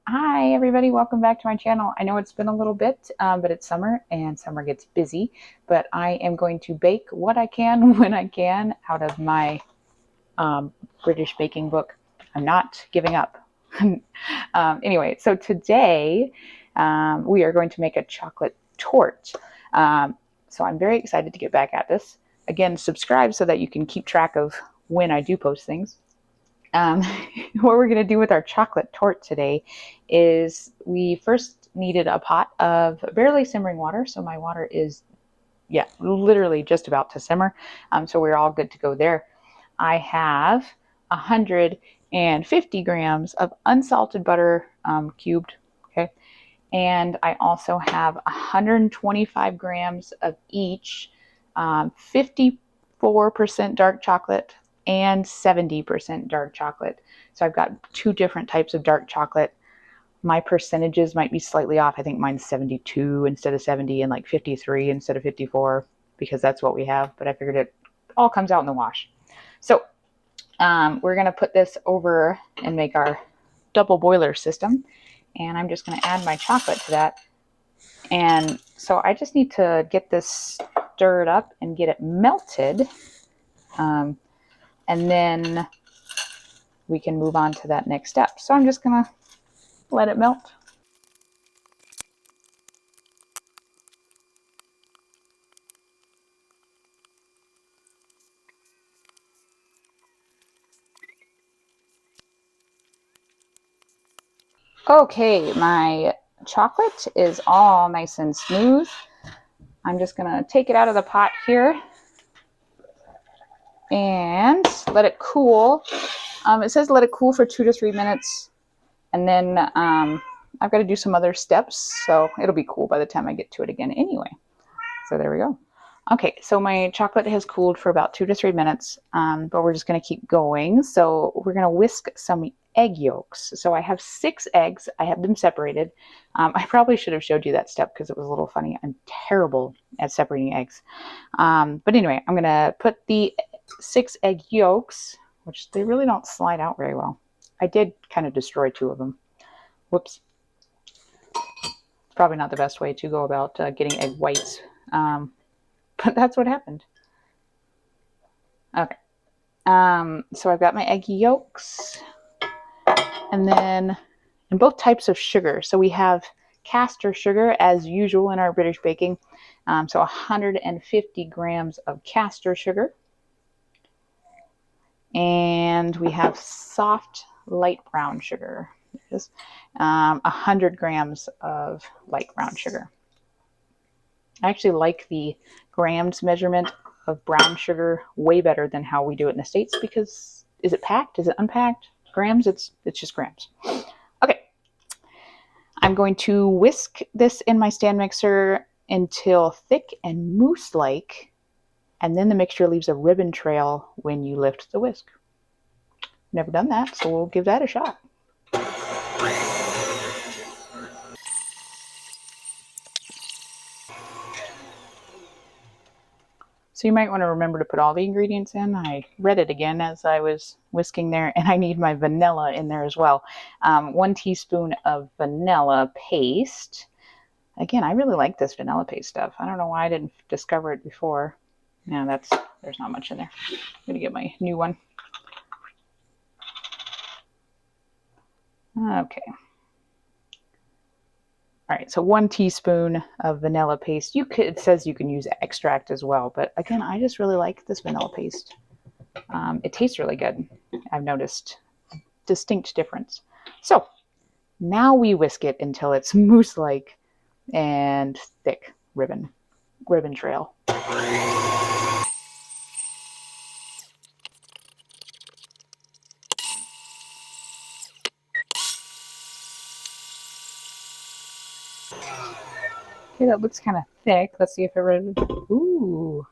Hi everybody, welcome back to my channel. I know it's been a little bit, but it's summer and summer gets busy, but I am going to bake what I can when I can out of my British baking book. I'm not giving up. Anyway, so today we are going to make a chocolate torte. So I'm very excited to get back at this. Again, subscribe so that you can keep track of when I do post things. Um, what we're going to do with our chocolate torte today is we first needed a pot of barely simmering water. So my water is, yeah, literally just about to simmer. So we're all good to go there. I have 150 grams of unsalted butter cubed. Okay. And I also have 125 grams of each 54% dark chocolate and 70% dark chocolate. So I've got two different types of dark chocolate. My percentages might be slightly off. I think mine's 72 instead of 70 and like 53 instead of 54 because that's what we have. But I figured it all comes out in the wash. So we're going to put this over and make our double boiler system. And I'm just going to add my chocolate to that. And so I just need to get this stirred up and get it melted. And then we can move on to that next step. So I'm just going to let it melt. Okay, my chocolate is all nice and smooth. I'm just going to take it out of the pot here and let it cool. It says let it cool for 2 to 3 minutes. And then I've got to do some other steps, so it'll be cool by the time I get to it again anyway. So there we go. Okay, so my chocolate has cooled for about 2 to 3 minutes, but we're just going to keep going. So we're going to whisk some egg yolks. So I have 6 eggs. I have them separated. I probably should have showed you that step because it was a little funny. I'm terrible at separating eggs. But anyway, I'm going to put the 6 egg yolks, which they really don't slide out very well. I did kind of destroy 2 of them. Whoops. It's probably not the best way to go about getting egg whites. But that's what happened. Okay. So I've got my egg yolks. And then and both types of sugar. So we have caster sugar as usual in our British baking. So 150 grams of caster sugar. And we have soft light brown sugar. 100 grams of light brown sugar. I actually like the grams measurement of brown sugar way better than how we do it in the States because is it packed? Is it unpacked? Grams? It's just grams. Okay. I'm going to whisk this in my stand mixer until thick and mousse-like, and then the mixture leaves a ribbon trail when you lift the whisk. Never done that, so we'll give that a shot. So you might want to remember to put all the ingredients in. I read it again as I was whisking there, and I need my vanilla in there as well. 1 teaspoon of vanilla paste. Again, I really like this vanilla paste stuff. I don't know why I didn't discover it before. Yeah, there's not much in there. I'm going to get my new one. Okay. All right, so 1 teaspoon of vanilla paste. It says you can use extract as well, but again, I just really like this vanilla paste. It tastes really good. I've noticed a distinct difference. So now we whisk it until it's mousse-like and thick ribbon trail. Okay, that looks kind of thick. Let's see if it really... Ooh.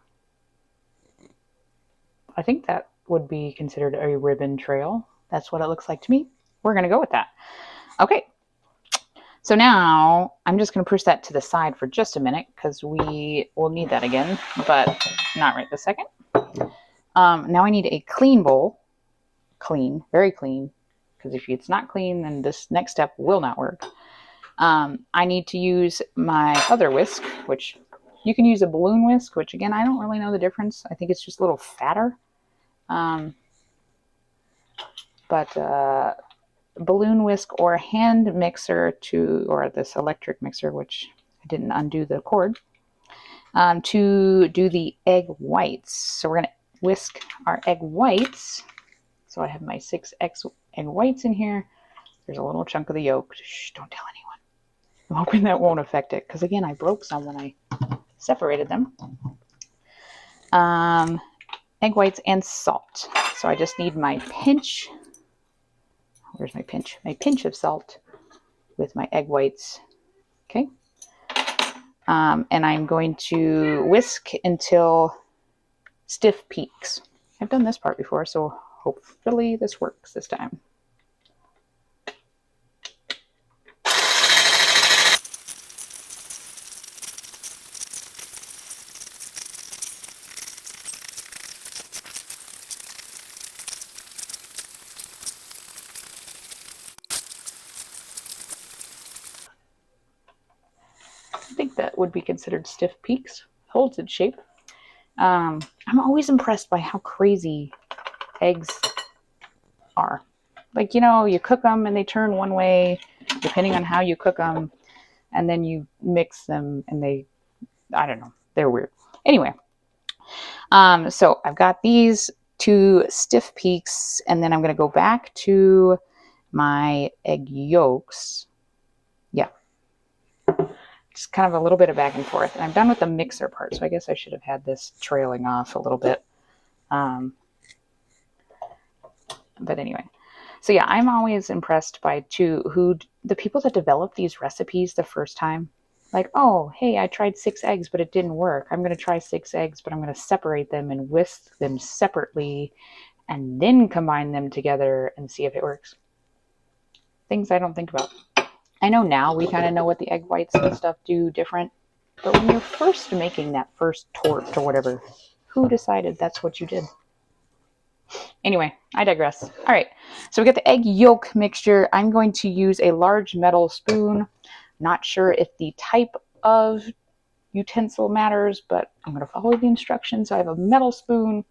I think that would be considered a ribbon trail. That's what it looks like to me. We're going to go with that. Okay. So now I'm just going to push that to the side for just a minute because we will need that again, but not right this second. Now I need a clean bowl. Clean, very clean. because if it's not clean, then this next step will not work. I need to use my other whisk, which you can use a balloon whisk, which again, I don't really know the difference. I think it's just a little fatter. But balloon whisk or hand mixer or this electric mixer, which I didn't undo the cord, to do the egg whites. So we're going to whisk our egg whites. So I have my 6 egg whites in here. There's a little chunk of the yolk. Shh, don't tell anyone. I'm hoping that won't affect it, because again, I broke some when I separated them. Egg whites and salt. So I just need my pinch. Where's my pinch? My pinch of salt with my egg whites. Okay. And I'm going to whisk until stiff peaks. I've done this part before, so hopefully this works this time. I think that would be considered stiff peaks. Holds its shape. I'm always impressed by how crazy eggs are. Like, you know, you cook them and they turn one way, depending on how you cook them, and then you mix them and I don't know, they're weird. Anyway, so I've got these 2 stiff peaks, and then I'm going to go back to my egg yolks. Yeah. Just kind of a little bit of back and forth. And I'm done with the mixer part, so I guess I should have had this trailing off a little bit. But anyway. So yeah, I'm always impressed by the people that develop these recipes the first time. Like, oh, hey, I tried 6 eggs, but it didn't work. I'm going to try 6 eggs, but I'm going to separate them and whisk them separately and then combine them together and see if it works. Things I don't think about. I know now we kind of know what the egg whites and stuff do different. But when you're first making that first torte or whatever, who decided that's what you did? Anyway, I digress. All right, so we got the egg yolk mixture. I'm going to use a large metal spoon. Not sure if the type of utensil matters, but I'm going to follow the instructions. So I have a metal spoon.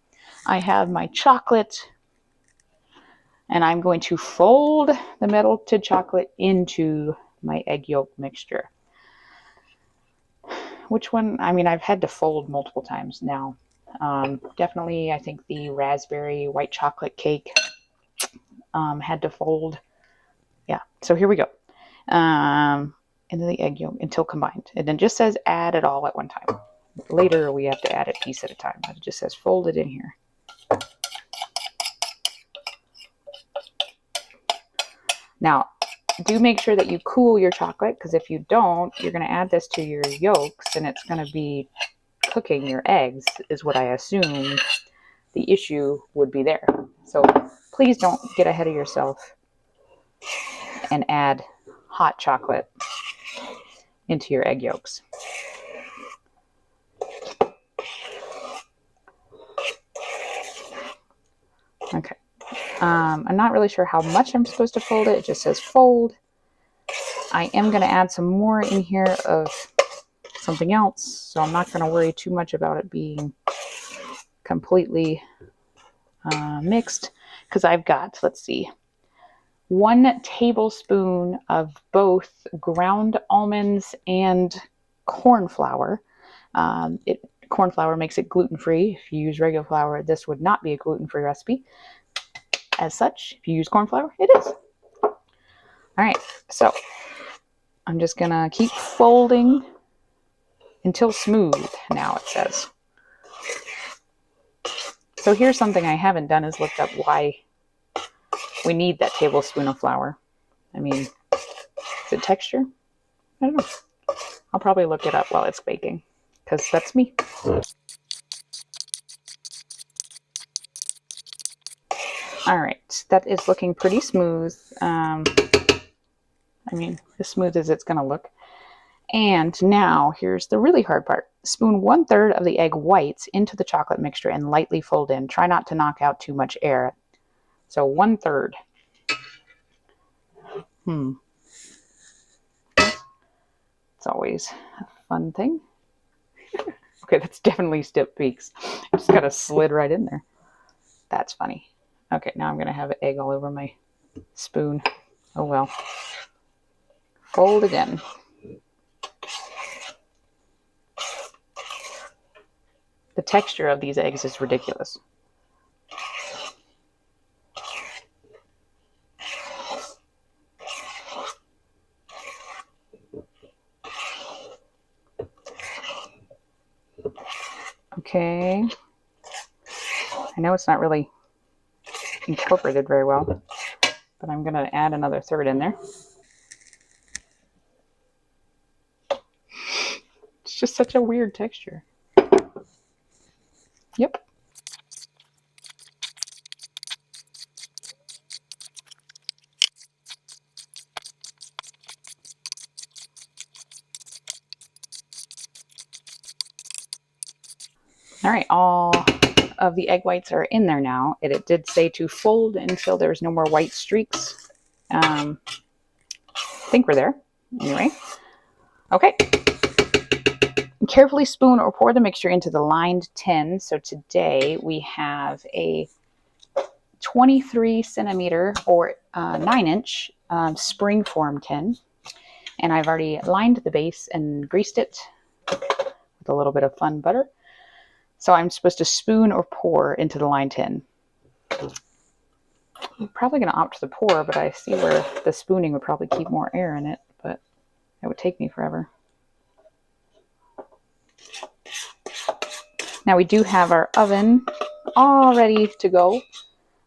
I have my chocolate, and I'm going to fold the melted chocolate into my egg yolk mixture. Which one? I mean, I've had to fold multiple times now. Definitely, I think the raspberry white chocolate cake had to fold. Yeah, so here we go. Into the egg yolk until combined. And then just says add it all at one time. Later, we have to add it piece at a time, but it just says fold it in here. Now, do make sure that you cool your chocolate, because if you don't, you're going to add this to your yolks, and it's going to be cooking your eggs, is what I assume the issue would be there. So please don't get ahead of yourself and add hot chocolate into your egg yolks. Okay. I'm not really sure how much I'm supposed to fold it. It just says fold. I am going to add some more in here of something else, so I'm not going to worry too much about it being completely mixed, because I've got, let's see, 1 tablespoon of both ground almonds and corn flour. Corn flour makes it gluten-free. If you use regular flour, this would not be a gluten-free recipe. As such, if you use corn flour, it is. All right, so I'm just going to keep folding until smooth, now it says. So here's something I haven't done, is looked up why we need that tablespoon of flour. I mean, is it texture? I don't know. I'll probably look it up while it's baking, because that's me. All right, that is looking pretty smooth. I mean, as smooth as it's going to look. And now here's the really hard part. Spoon 1/3 of the egg whites into the chocolate mixture and lightly fold in. Try not to knock out too much air. So 1/3. It's always a fun thing. Okay, that's definitely Step Peaks. Just got a slid right in there. That's funny. Okay, now I'm going to have egg all over my spoon. Oh well. Fold again. The texture of these eggs is ridiculous. Okay. I know it's not really incorporated very well, but I'm going to add another third in there. It's just such a weird texture. Yep. All right, all of the egg whites are in there now. It did say to fold until there's no more white streaks. I think we're there. Anyway. Okay. Carefully spoon or pour the mixture into the lined tin. So today we have a 23 centimeter or 9-inch spring-form tin. And I've already lined the base and greased it with a little bit of fun butter. So I'm supposed to spoon or pour into the lined tin. I'm probably going to opt for the pour, but I see where the spooning would probably keep more air in it, but it would take me forever. Now we do have our oven all ready to go.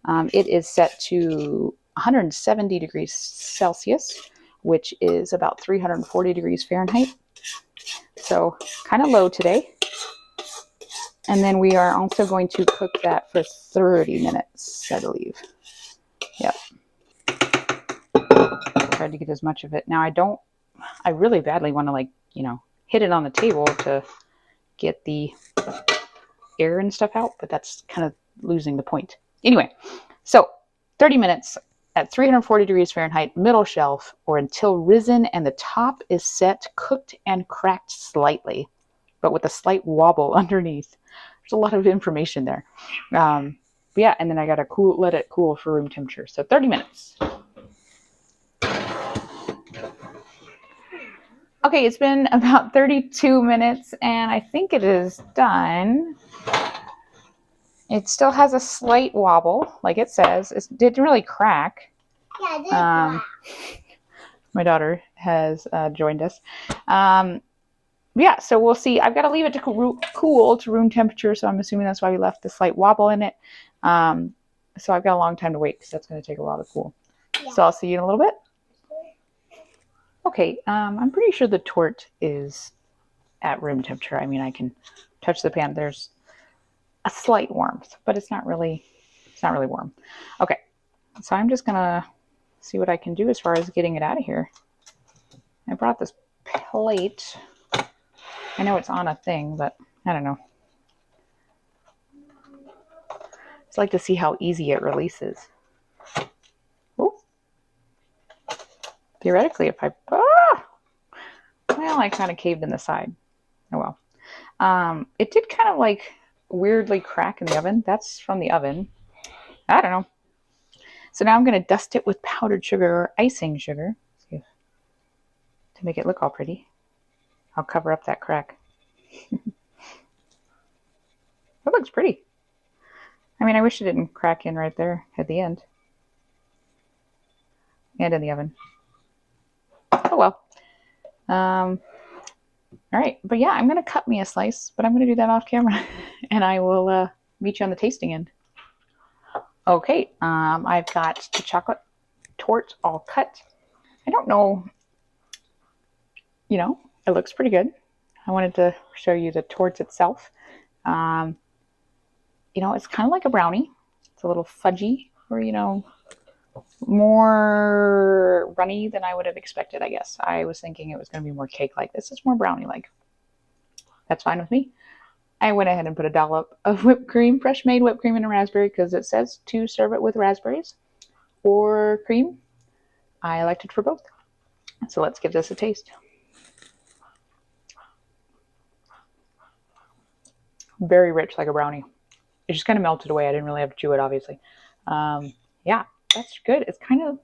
It is set to 170 degrees Celsius, which is about 340 degrees Fahrenheit. So kind of low today. And then we are also going to cook that for 30 minutes, I believe. Yep. Tried to get as much of it. Now I really badly want to hit it on the table to get the air and stuff out, but that's kind of losing the point. Anyway, so 30 minutes at 340 degrees Fahrenheit, middle shelf, or until risen and the top is set, cooked and cracked slightly, but with a slight wobble underneath. There's a lot of information there. But yeah, and then I got to let it cool for room temperature. So 30 minutes. Okay, it's been about 32 minutes and I think it is done. It still has a slight wobble, like it says. It didn't really crack. Yeah, it did crack. My daughter has joined us. Yeah, so we'll see. I've got to leave it to cool to room temperature, so I'm assuming that's why we left the slight wobble in it. So I've got a long time to wait because that's going to take a while to cool. Yeah. So I'll see you in a little bit. Okay, I'm pretty sure the torte is at room temperature. I mean, I can touch the pan. There's a slight warmth, but it's not really warm. Okay, so I'm just going to see what I can do as far as getting it out of here. I brought this plate. I know it's on a thing, but I don't know. It's like to see how easy it releases. Ooh. Theoretically, if well, I kind of caved in the side. Oh well. It did kind of like weirdly crack in the oven. That's from the oven. I don't know. So now I'm going to dust it with powdered sugar or icing sugar to make it look all pretty. I'll cover up that crack. That looks pretty. I mean, I wish it didn't crack in right there at the end. And in the oven. Oh well. All right. But yeah, I'm going to cut me a slice, but I'm going to do that off camera. And I will meet you on the tasting end. Okay. I've got the chocolate torte all cut. I don't know. You know, it looks pretty good. I wanted to show you the torte itself. You know, it's kind of like a brownie. It's a little fudgy, or, you know, more runny than I would have expected, I guess. I was thinking it was going to be more cake-like. This is more brownie-like. That's fine with me. I went ahead and put a dollop of whipped cream, fresh-made whipped cream, and a raspberry because it says to serve it with raspberries or cream. I elected for both. So let's give this a taste. Very rich, like a brownie. It just kind of melted away. I didn't really have to chew it, obviously. Yeah, that's good. It's kind of,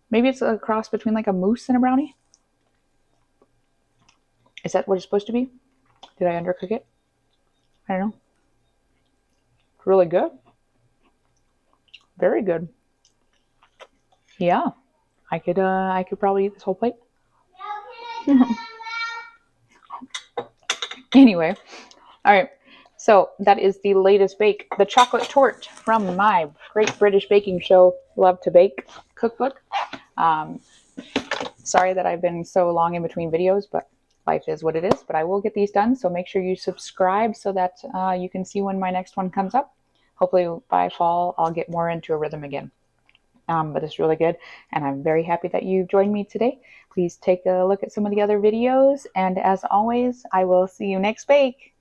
maybe it's a cross between like a mousse and a brownie. Is that what it's supposed to be? Did I undercook it? I don't know. It's really good. Very good. Yeah, I could probably eat this whole plate. Anyway, all right. So that is the latest bake, the chocolate torte from my Great British Baking Show Love to Bake cookbook. Sorry that I've been so long in between videos, but life is what it is. But I will get these done, so make sure you subscribe so that you can see when my next one comes up. Hopefully by fall, I'll get more into a rhythm again. But it's really good, and I'm very happy that you joined me today. Please take a look at some of the other videos, and as always, I will see you next bake.